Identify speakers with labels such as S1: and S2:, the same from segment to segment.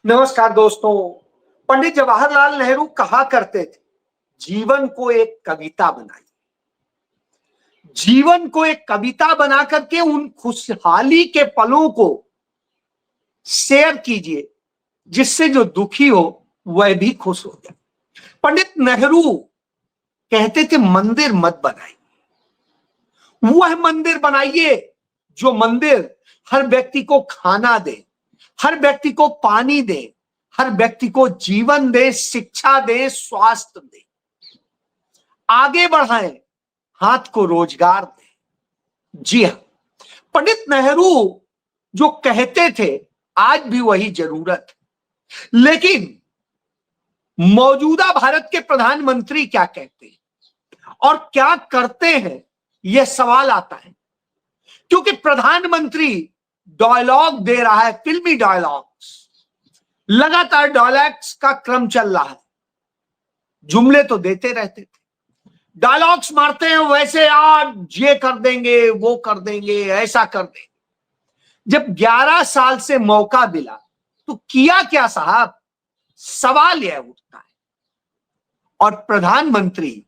S1: नमस्कार दोस्तों। पंडित जवाहरलाल नेहरू कहा करते थे, जीवन को एक कविता बनाइए। जीवन को एक कविता बना करके उन खुशहाली के पलों को शेयर कीजिए, जिससे जो दुखी हो वह भी खुश हो जाए। पंडित नेहरू कहते थे, मंदिर मत बनाइए, वह मंदिर बनाइए जो मंदिर हर व्यक्ति को खाना दे, हर व्यक्ति को पानी दे, हर व्यक्ति को जीवन दे, शिक्षा दे, स्वास्थ्य दे, आगे बढ़ाए, हाथ को रोजगार दे। जी हां, पंडित नेहरू जो कहते थे आज भी वही जरूरत है। लेकिन मौजूदा भारत के प्रधानमंत्री क्या कहते हैं और क्या करते हैं, यह सवाल आता है। क्योंकि प्रधानमंत्री डायलॉग दे रहा है, फिल्मी डायलॉग्स, लगातार डायलॉग्स का क्रम चल रहा है। जुमले तो देते रहते थे, डायलॉग्स मारते हैं, वैसे आज ये कर देंगे, वो कर देंगे, ऐसा कर देंगे। जब 11 साल से मौका मिला तो किया क्या साहब, सवाल यह उठता है। और प्रधानमंत्री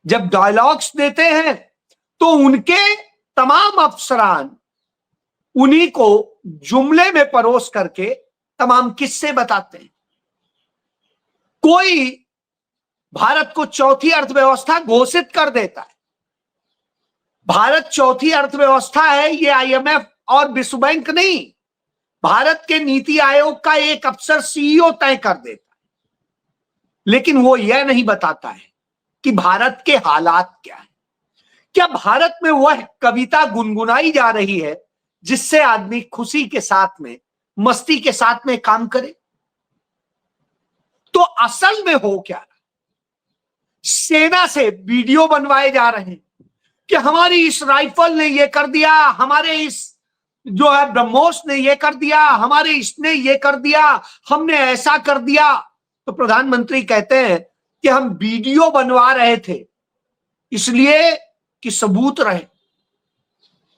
S1: जब डायलॉग्स देते हैं तो उनके तमाम अफसरान उन्हीं को जुमले में परोस करके तमाम किस्से बताते हैं। कोई भारत को चौथी अर्थव्यवस्था घोषित कर देता है। भारत चौथी अर्थव्यवस्था है, ये आईएमएफ और विश्व बैंक नहीं, भारत के नीति आयोग का एक अफसर सीईओ तय कर देता है। लेकिन वो यह नहीं बताता है कि भारत के हालात क्या है। क्या भारत में वह कविता गुनगुनाई जा रही है जिससे आदमी खुशी के साथ में, मस्ती के साथ में काम करे? तो असल में हो क्या रहा? सेना से वीडियो बनवाए जा रहे हैं कि हमारी इस राइफल ने ये कर दिया, हमारे इस जो है ब्रह्मोस ने ये कर दिया, हमारे इसने ये कर दिया, हमने ऐसा कर दिया। तो प्रधानमंत्री कहते हैं कि हम वीडियो बनवा रहे थे इसलिए कि सबूत रहे,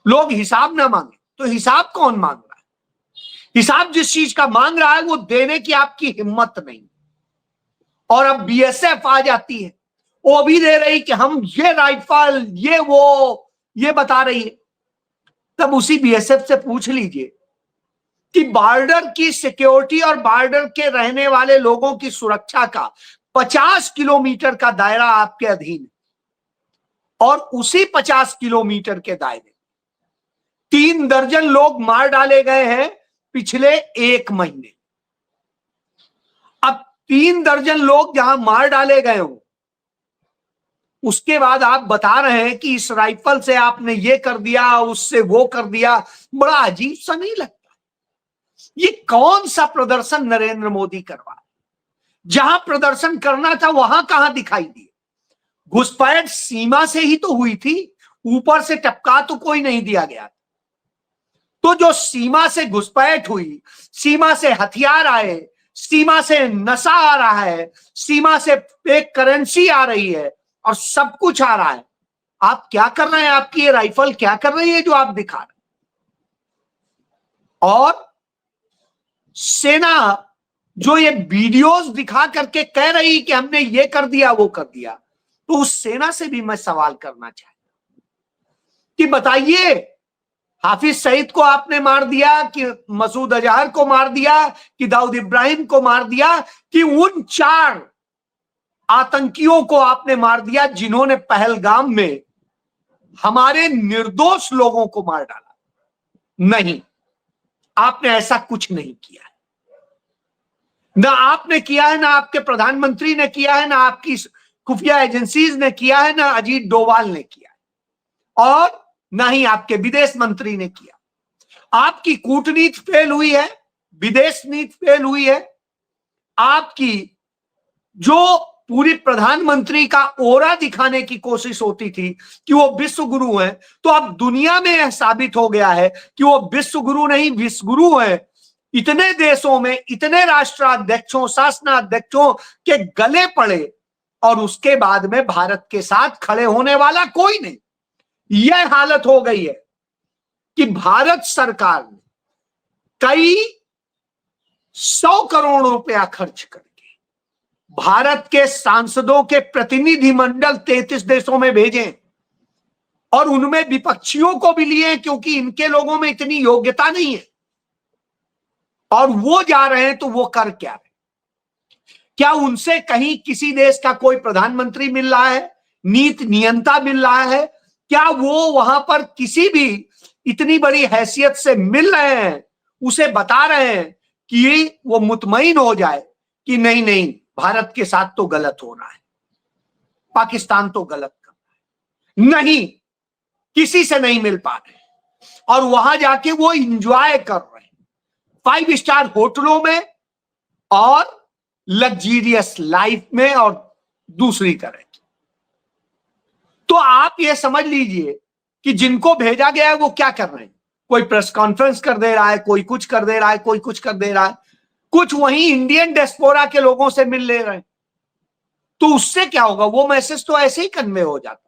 S1: लोग हिसाब ना मांगे। तो हिसाब कौन मांग रहा है? हिसाब जिस चीज का मांग रहा है वो देने की आपकी हिम्मत नहीं। और अब बीएसएफ आ जाती है, वो भी दे रही कि हम ये राइफल, ये वो, ये बता रही है। तब उसी बीएसएफ से पूछ लीजिए कि बॉर्डर की सिक्योरिटी और बॉर्डर के रहने वाले लोगों की सुरक्षा का 50 किलोमीटर का दायरा आपके अधीन है, और उसी 50 किलोमीटर के दायरे 3 दर्जन लोग मार डाले गए हैं पिछले 1 महीने। अब 3 दर्जन लोग जहां मार डाले गए हो, उसके बाद आप बता रहे हैं कि इस राइफल से आपने ये कर दिया, उससे वो कर दिया। बड़ा अजीब सा नहीं लगता? ये कौन सा प्रदर्शन नरेंद्र मोदी करवा? जहां प्रदर्शन करना था वहां कहां दिखाई दिए? घुसपैठ सीमा से ही तो हुई थी, ऊपर से टपका तो कोई नहीं दिया गया। तो जो सीमा से घुसपैठ हुई, सीमा से हथियार आए, सीमा से नशा आ रहा है, सीमा से फेक करेंसी आ रही है और सब कुछ आ रहा है, आप क्या कर रहे हैं? आपकी ये राइफल क्या कर रही है जो आप दिखा रहे हैं? और सेना जो ये वीडियोस दिखा करके कह रही कि हमने ये कर दिया, वो कर दिया, तो उस सेना से भी मैं सवाल करना चाहता हूं कि बताइए, हाफिज सईद को आपने मार दिया कि मसूद अजहर को मार दिया कि दाऊद इब्राहिम को मार दिया कि उन 4 आतंकियों को आपने मार दिया जिन्होंने पहलगाम में हमारे निर्दोष लोगों को मार डाला? नहीं, आपने ऐसा कुछ नहीं किया है। ना आपने किया है, ना आपके प्रधानमंत्री ने किया है, ना आपकी खुफिया एजेंसीज ने किया है, ना अजीत डोभाल ने किया है, और ना ही आपके विदेश मंत्री ने किया। आपकी कूटनीति फेल हुई है, विदेश नीति फेल हुई है। आपकी जो पूरी प्रधानमंत्री का ओरा दिखाने की कोशिश होती थी कि वो विश्व गुरु हैं, तो अब दुनिया में यह साबित हो गया है कि वो विश्व गुरु नहीं, विश्व गुरु हैं। इतने देशों में इतने राष्ट्राध्यक्षों, शासनाध्यक्षों के गले पड़े और उसके बाद में भारत के साथ खड़े होने वाला कोई नहीं। यह हालत हो गई है कि भारत सरकार ने कई 100 करोड़ रुपया खर्च करके भारत के सांसदों के प्रतिनिधिमंडल 33 देशों में भेजे और उनमें विपक्षियों को भी लिए, क्योंकि इनके लोगों में इतनी योग्यता नहीं है, और वो जा रहे हैं तो वो कर क्या रहे? क्या उनसे कहीं किसी देश का कोई प्रधानमंत्री मिल रहा है, नीति नियंता मिल रहा है? क्या वो वहां पर किसी भी इतनी बड़ी हैसियत से मिल रहे हैं, उसे बता रहे हैं कि वो मुतमईन हो जाए कि नहीं नहीं भारत के साथ तो गलत हो रहा है, पाकिस्तान तो गलत कर रहा है? नहीं, किसी से नहीं मिल पा रहे, और वहां जाके वो इंजॉय कर रहे हैं 5 स्टार होटलों में और लग्जीरियस लाइफ में और दूसरी तरह की। तो आप ये समझ लीजिए कि जिनको भेजा गया है वो क्या कर रहे हैं, कोई प्रेस कॉन्फ्रेंस कर दे रहा है, कोई कुछ कर दे रहा है, कोई कुछ कर दे रहा है, कुछ वहीं इंडियन डियास्पोरा के लोगों से मिल ले रहे हैं। तो उससे क्या होगा, वो मैसेज तो ऐसे ही कन्वे हो जाता।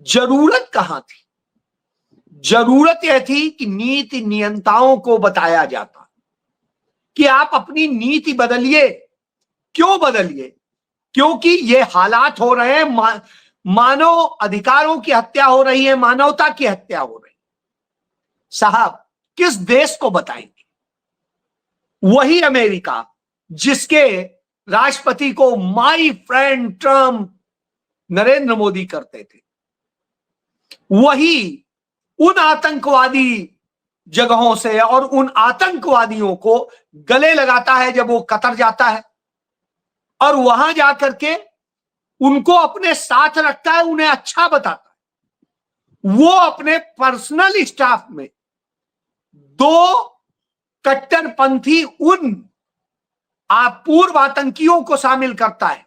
S1: जरूरत कहां थी? जरूरत यह थी कि नीति नियंताओं को बताया जाता कि आप अपनी नीति बदलिए। क्यों बदलिए? क्योंकि ये हालात हो रहे हैं, मानव अधिकारों की हत्या हो रही है, मानवता की हत्या हो रही है। साहब, किस देश को बताएंगे? वही अमेरिका जिसके राष्ट्रपति को my friend Trump Narendra Modi करते थे, वही उन आतंकवादी जगहों से और उन आतंकवादियों को गले लगाता है जब वो कतर जाता है, और वहां जाकर के उनको अपने साथ रखता है, उन्हें अच्छा बताता है। वो अपने पर्सनल स्टाफ में 2 कट्टरपंथी उन पूर्व आतंकियों को शामिल करता है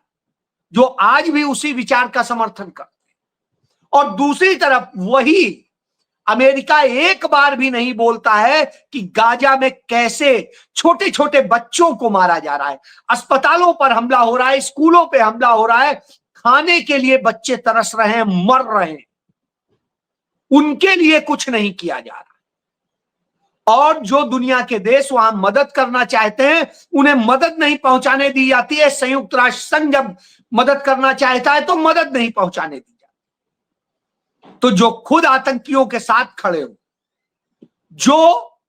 S1: जो आज भी उसी विचार का समर्थन करते हैं, और दूसरी तरफ वही अमेरिका एक बार भी नहीं बोलता है कि गाजा में कैसे छोटे छोटे बच्चों को मारा जा रहा है, अस्पतालों पर हमला हो रहा है, स्कूलों पे हमला हो रहा है, खाने के लिए बच्चे तरस रहे हैं, मर रहे हैं, उनके लिए कुछ नहीं किया जा रहा। और जो दुनिया के देश वहां मदद करना चाहते हैं उन्हें मदद नहीं पहुंचाने दी जाती है। संयुक्त राष्ट्र संघ जब मदद करना चाहता है तो मदद नहीं पहुंचाने दी जाती। तो जो खुद आतंकियों के साथ खड़े हो, जो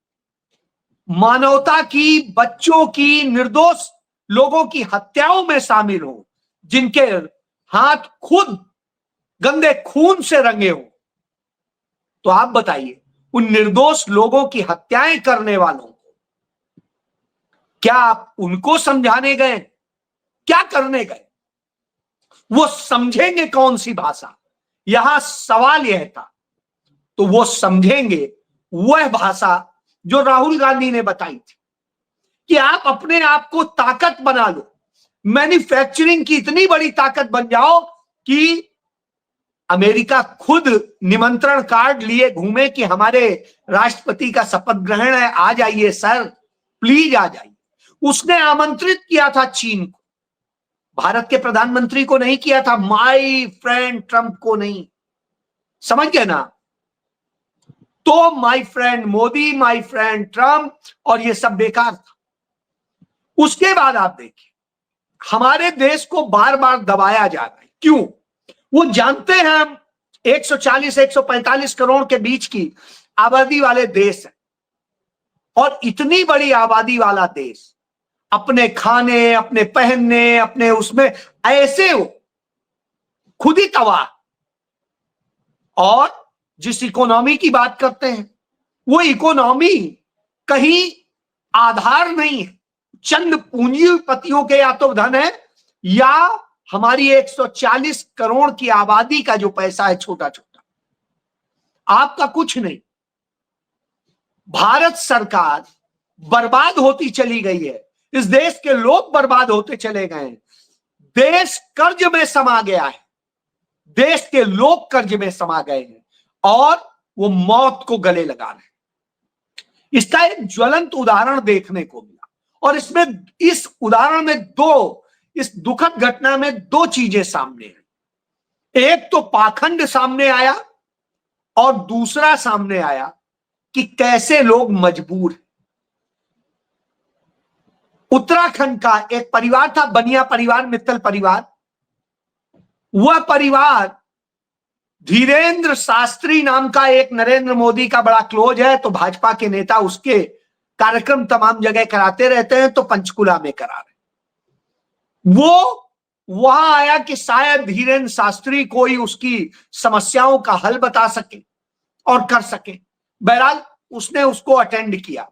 S1: मानवता की, बच्चों की, निर्दोष लोगों की हत्याओं में शामिल हो, जिनके हाथ खुद गंदे खून से रंगे हो, तो आप बताइए उन निर्दोष लोगों की हत्याएं करने वालों को क्या आप उनको समझाने गए? क्या करने गए? वो समझेंगे कौन सी भाषा? यहां सवाल यह था। तो वो समझेंगे वह भाषा जो राहुल गांधी ने बताई थी कि आप अपने आप को ताकत बना लो, मैन्युफैक्चरिंग की इतनी बड़ी ताकत बन जाओ कि अमेरिका खुद निमंत्रण कार्ड लिए घूमे कि हमारे राष्ट्रपति का शपथ ग्रहण है, आ जाइए सर, प्लीज आ जाइए। उसने आमंत्रित किया था चीन को, भारत के प्रधानमंत्री को नहीं किया था, माय फ्रेंड ट्रंप को नहीं। समझ गए ना? तो my friend Modi, my friend Trump, और ये सब बेकार था। उसके बाद आप देखिए हमारे देश को बार बार दबाया जा रहा है। क्यों? वो जानते हैं हम 140-145 करोड़ के बीच की आबादी वाले देश है, और इतनी बड़ी आबादी वाला देश अपने खाने, अपने पहनने, अपने उसमें ऐसे हो खुद ही तबाह। और जिस इकोनॉमी की बात करते हैं वो इकोनॉमी कहीं आधार नहीं है, चंद पूंजीपतियों के या तो धन है या हमारी 140 करोड़ की आबादी का जो पैसा है छोटा छोटा, आपका कुछ नहीं। भारत सरकार बर्बाद होती चली गई है, इस देश के लोग बर्बाद होते चले गए हैं, देश कर्ज में समा गया है, देश के लोग कर्ज में समा गए हैं और वो मौत को गले लगा रहे हैं। इसका एक ज्वलंत उदाहरण देखने को मिला, और इसमें इस उदाहरण में इस दुखद घटना में 2 चीजें सामने आई। एक तो पाखंड सामने आया और दूसरा सामने आया कि कैसे लोग मजबूर हैं। उत्तराखंड का एक परिवार था, बनिया परिवार, मित्तल परिवार। वह परिवार धीरेन्द्र शास्त्री नाम का एक नरेंद्र मोदी का बड़ा क्लोज है, तो भाजपा के नेता उसके कार्यक्रम तमाम जगह कराते रहते हैं, तो पंचकुला में करा रहे। वो वहां आया कि शायद धीरेन्द्र शास्त्री कोई उसकी समस्याओं का हल बता सके और कर सके। बहरहाल उसने उसको अटेंड किया,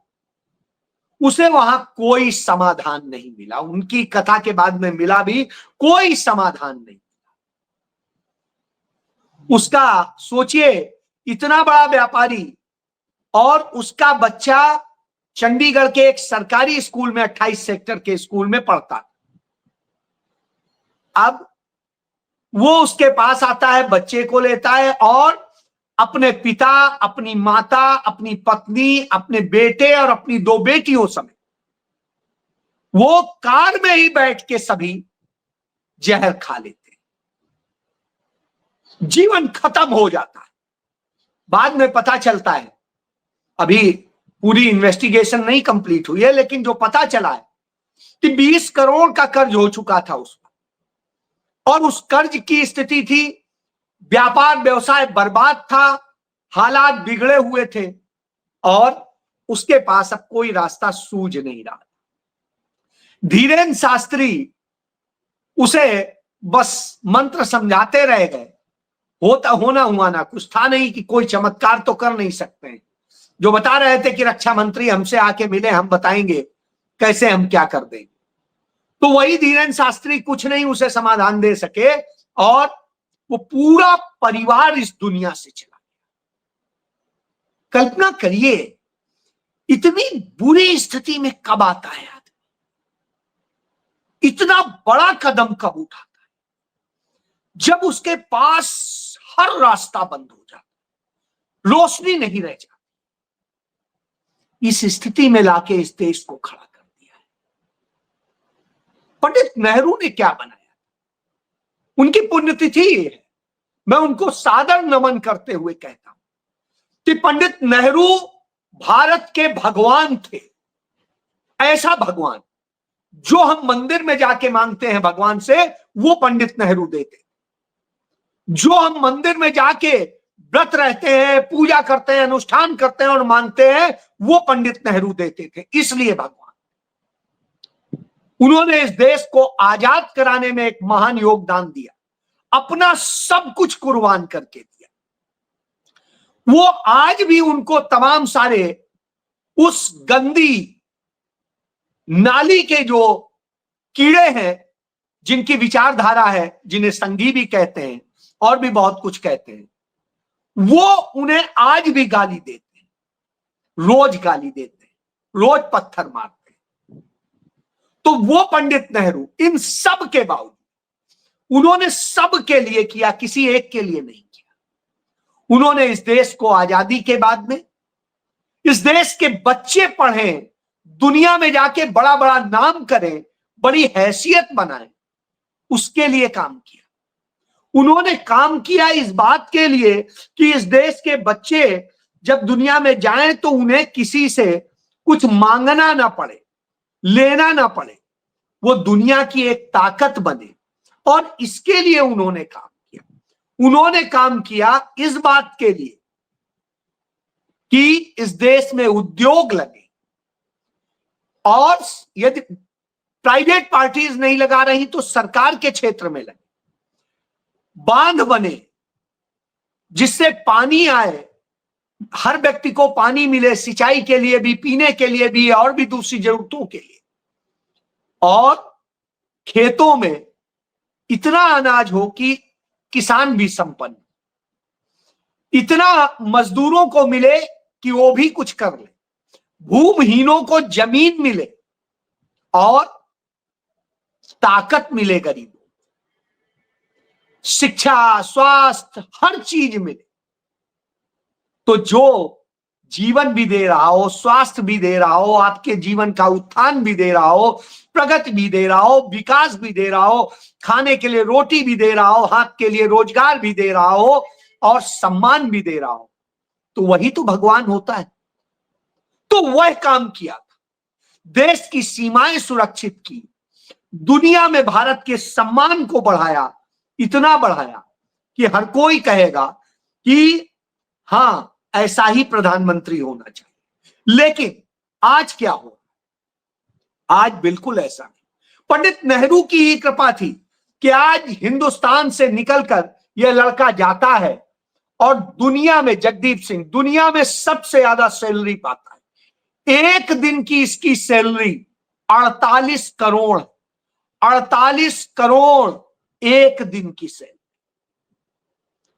S1: उसे वहां कोई समाधान नहीं मिला। उनकी कथा के बाद में मिला भी, कोई समाधान नहीं। उसका सोचिए, इतना बड़ा व्यापारी और उसका बच्चा चंडीगढ़ के एक सरकारी स्कूल में, 28 सेक्टर के स्कूल में पढ़ता। अब वो उसके पास आता है, बच्चे को लेता है और अपने पिता, अपनी माता, अपनी पत्नी, अपने बेटे और अपनी 2 बेटियों समेत वो कार में ही बैठ के सभी जहर खा लेते। जीवन खत्म हो जाता है। बाद में पता चलता है, अभी पूरी इन्वेस्टिगेशन नहीं कंप्लीट हुई है, लेकिन जो पता चला है कि 20 करोड़ का कर्ज हो चुका था उसका, और उस कर्ज की स्थिति थी, व्यापार व्यवसाय बर्बाद था, हालात बिगड़े हुए थे और उसके पास अब कोई रास्ता सूझ नहीं रहा। धीरेन्द्र शास्त्री उसे बस मंत्र समझाते रह गए। होता होना हुआ ना, कुछ था नहीं कि कोई चमत्कार तो कर नहीं सकते हैं। जो बता रहे थे कि रक्षा मंत्री हमसे आके मिले, हम बताएंगे कैसे हम क्या कर देंगे, तो वही धीरेन्द्र शास्त्री कुछ नहीं उसे समाधान दे सके और वो पूरा परिवार इस दुनिया से चला गया। कल्पना करिए, इतनी बुरी स्थिति में कब आता है आदमी, इतना बड़ा कदम कब उठाता है, जब उसके पास हर रास्ता बंद हो जाता, रोशनी नहीं रह जाती। इस स्थिति में लाके इस देश को खड़ा कर दिया है। पंडित नेहरू ने क्या बनाया, उनकी पुण्यतिथि है। मैं उनको सादर नमन करते हुए कहता हूं कि पंडित नेहरू भारत के भगवान थे। ऐसा भगवान जो हम मंदिर में जाके मांगते हैं भगवान से, वो पंडित नेहरू देते। जो हम मंदिर में जाके व्रत रहते हैं, पूजा करते हैं, अनुष्ठान करते हैं और मांगते हैं, वो पंडित नेहरू देते थे। इसलिए भगवान, उन्होंने इस देश को आजाद कराने में एक महान योगदान दिया, अपना सब कुछ कुर्बान करके दिया। वो आज भी उनको तमाम सारे उस गंदी नाली के जो कीड़े हैं, जिनकी विचारधारा है, जिन्हें संघी भी कहते हैं और भी बहुत कुछ कहते हैं, वो उन्हें आज भी गाली देते हैं, रोज गाली देते हैं, रोज पत्थर मारते हैं। तो वो पंडित नेहरू इन सब के बावजूद, उन्होंने सब के लिए किया, किसी एक के लिए नहीं किया। उन्होंने इस देश को आजादी के बाद में, इस देश के बच्चे पढ़ें, दुनिया में जाके बड़ा बड़ा नाम करें, बड़ी हैसियत बनाएं, उसके लिए काम किया। उन्होंने काम किया इस बात के लिए कि इस देश के बच्चे जब दुनिया में जाएं तो उन्हें किसी से कुछ मांगना ना पड़े, लेना ना पड़े, वो दुनिया की एक ताकत बने। और इसके लिए उन्होंने काम किया। उन्होंने काम किया इस बात के लिए कि इस देश में उद्योग लगे, और यदि प्राइवेट पार्टीज नहीं लगा रही तो सरकार के क्षेत्र में लगे, बांध बने जिससे पानी आए, हर व्यक्ति को पानी मिले, सिंचाई के लिए भी, पीने के लिए भी और भी दूसरी जरूरतों के लिए, और खेतों में इतना अनाज हो कि किसान भी संपन्न, इतना मजदूरों को मिले कि वो भी कुछ कर ले, भूमिहीनों को जमीन मिले और ताकत मिले गरीबों, शिक्षा, स्वास्थ्य, हर चीज मिले। तो जो जीवन भी दे रहा हो, स्वास्थ्य भी दे रहा हो, आपके जीवन का उत्थान भी दे रहा हो, प्रगति भी दे रहा हो, विकास भी दे रहा हो, खाने के लिए रोटी भी दे रहा हो, हाथ के लिए रोजगार भी दे रहा हो और सम्मान भी दे रहा हो, तो वही तो भगवान होता है। तो वह काम किया था। देश की सीमाएं सुरक्षित की, दुनिया में भारत के सम्मान को बढ़ाया, इतना बढ़ाया कि हर कोई कहेगा कि हां, ऐसा ही प्रधानमंत्री होना चाहिए। लेकिन आज क्या हो, आज बिल्कुल ऐसा नहीं। पंडित नेहरू की ही कृपा थी कि आज हिंदुस्तान से निकलकर यह लड़का जाता है और दुनिया में, जगदीप सिंह, दुनिया में सबसे ज्यादा सैलरी पाता है। एक दिन की इसकी सैलरी 48 करोड़, 48 करोड़ एक दिन की सैलरी।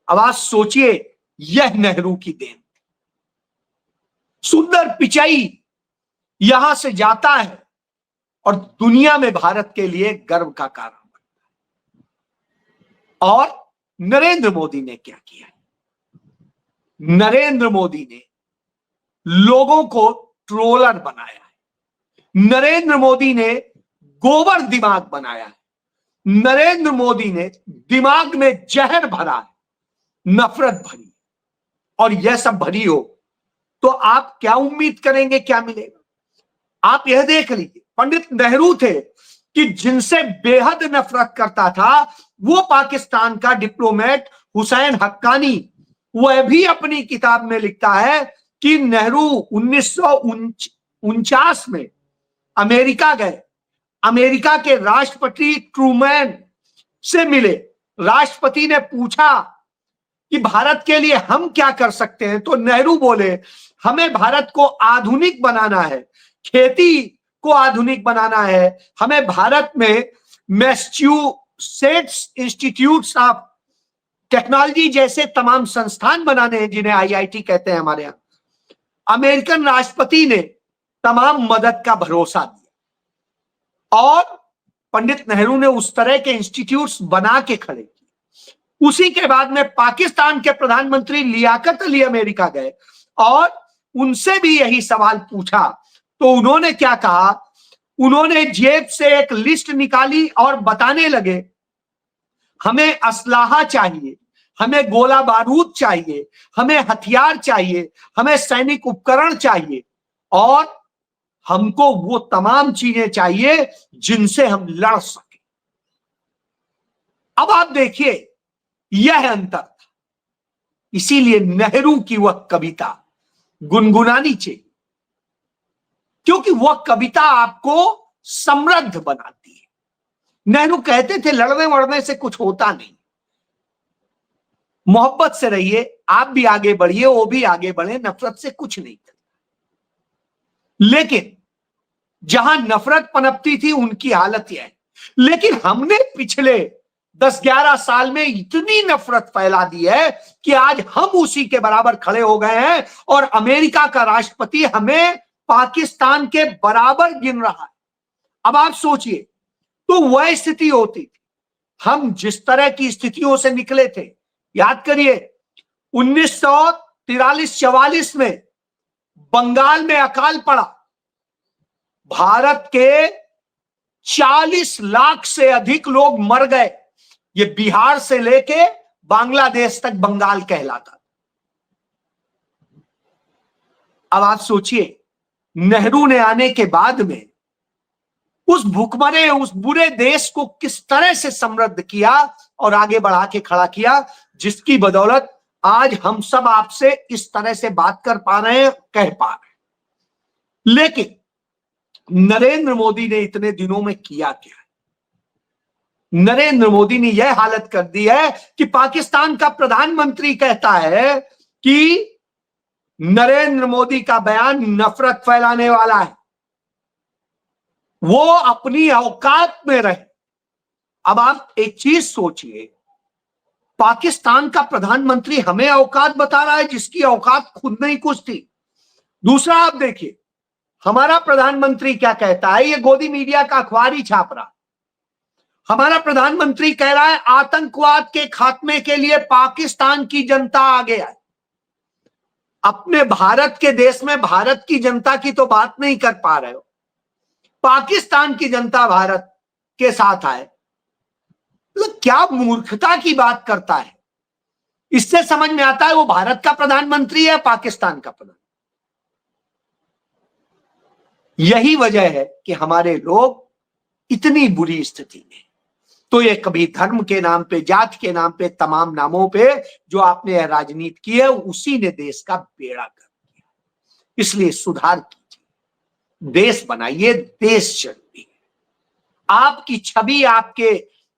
S1: अब आप सोचिए, यह नेहरू की देन। सुंदर पिचाई यहां से जाता है और दुनिया में भारत के लिए गर्व का कारण बनता है। और नरेंद्र मोदी ने क्या किया? नरेंद्र मोदी ने लोगों को ट्रोलर बनाया है। नरेंद्र मोदी ने गोबर दिमाग बनाया है। नरेंद्र मोदी ने दिमाग में जहर भरा है, नफरत भरी। और यह सब भरी हो तो आप क्या उम्मीद करेंगे क्या मिलेगा? आप यह देख लीजिए, पंडित नेहरू थे कि जिनसे बेहद नफरत करता था वो पाकिस्तान का डिप्लोमेट हुसैन हक्कानी। वह भी अपनी किताब में लिखता है कि नेहरू 1949 में अमेरिका गए, अमेरिका के राष्ट्रपति ट्रूमैन से मिले। राष्ट्रपति ने पूछा कि भारत के लिए हम क्या कर सकते हैं, तो नेहरू बोले हमें भारत को आधुनिक बनाना है, खेती को आधुनिक बनाना है, हमें भारत में मैसेच्यूसेट्स इंस्टीट्यूट्स ऑफ टेक्नोलॉजी जैसे तमाम संस्थान बनाने हैं, जिन्हें आईआईटी कहते हैं हमारे यहां। अमेरिकन राष्ट्रपति ने तमाम मदद का भरोसा दिया और पंडित नेहरू ने उस तरह के इंस्टीट्यूट्स बना के खड़े किए। उसी के बाद में पाकिस्तान के प्रधानमंत्री लियाकत अली अमेरिका गए और उनसे भी यही सवाल पूछा, तो उन्होंने क्या कहा? उन्होंने जेब से एक लिस्ट निकाली और बताने लगे हमें असलाहा चाहिए, हमें गोला बारूद चाहिए, हमें हथियार चाहिए, हमें सैनिक उपकरण चाहिए और हमको वो तमाम चीजें चाहिए जिनसे हम लड़ सके। अब आप देखिए, यह अंतर था। इसीलिए नेहरू की वह कविता गुनगुनानी चाहिए, क्योंकि वह कविता आपको समृद्ध बनाती है। नेहरू कहते थे लड़ने वड़ने से कुछ होता नहीं, मोहब्बत से रहिए, आप भी आगे बढ़िए, वो भी आगे बढ़े, नफरत से कुछ नहीं करता। लेकिन जहां नफरत पनपती थी उनकी हालत यह है। लेकिन हमने पिछले 10-11 साल में इतनी नफरत फैला दी है कि आज हम उसी के बराबर खड़े हो गए हैं और अमेरिका का राष्ट्रपति हमें पाकिस्तान के बराबर गिन रहा है। अब आप सोचिए, तो वह स्थिति होती थी, हम जिस तरह की स्थितियों से निकले थे, याद करिए 1943-44 में बंगाल में अकाल पड़ा, भारत के 40 लाख से अधिक लोग मर गए। ये बिहार से लेके बांग्लादेश तक बंगाल कहलाता। अब आप सोचिए, नेहरू ने आने के बाद में उस भूखमरे, उस बुरे देश को किस तरह से समृद्ध किया और आगे बढ़ा के खड़ा किया, जिसकी बदौलत आज हम सब आपसे इस तरह से बात कर पा रहे हैं, कह पा रहे हैं। लेकिन नरेंद्र मोदी ने इतने दिनों में किया क्या? नरेंद्र मोदी ने यह हालत कर दी है कि पाकिस्तान का प्रधानमंत्री कहता है कि नरेंद्र मोदी का बयान नफरत फैलाने वाला है, वो अपनी औकात में रहे। अब आप एक चीज सोचिए, पाकिस्तान का प्रधानमंत्री हमें औकात बता रहा है जिसकी औकात खुद नहीं कुछ थी। दूसरा आप देखिए, हमारा प्रधानमंत्री क्या कहता है, ये गोदी मीडिया का अखबार ही छाप रहा। हमारा प्रधानमंत्री कह रहा है आतंकवाद के खात्मे के लिए पाकिस्तान की जनता आगे आए। अपने भारत के देश में भारत की जनता की तो बात नहीं कर पा रहे हो, पाकिस्तान की जनता भारत के साथ आए, तो क्या मूर्खता की बात करता है। इससे समझ में आता है वो भारत का प्रधानमंत्री है, पाकिस्तान का प्रधानमंत्री। यही वजह है कि हमारे लोग इतनी बुरी स्थिति में। तो ये कभी धर्म के नाम पे, जाति के नाम पे, तमाम नामों पे जो आपने राजनीति की है, उसी ने देश का बेड़ा कर दिया। इसलिए सुधार कीजिए, देश बनाइए, देश जरूरी है। आपकी छवि, आपके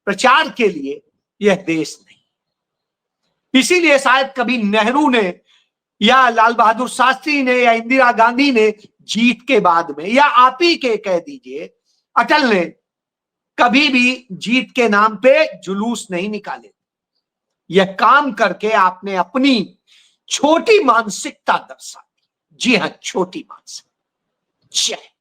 S1: प्रचार के लिए यह देश नहीं। इसीलिए शायद कभी नेहरू ने या लाल बहादुर शास्त्री ने या इंदिरा गांधी ने जीत के बाद में, या आप ही के कह दीजिए अटल ने कभी भी जीत के नाम पे जुलूस नहीं निकाले। यह काम करके आपने अपनी छोटी मानसिकता दर्शाई। जी हां, छोटी मानसिकता। जय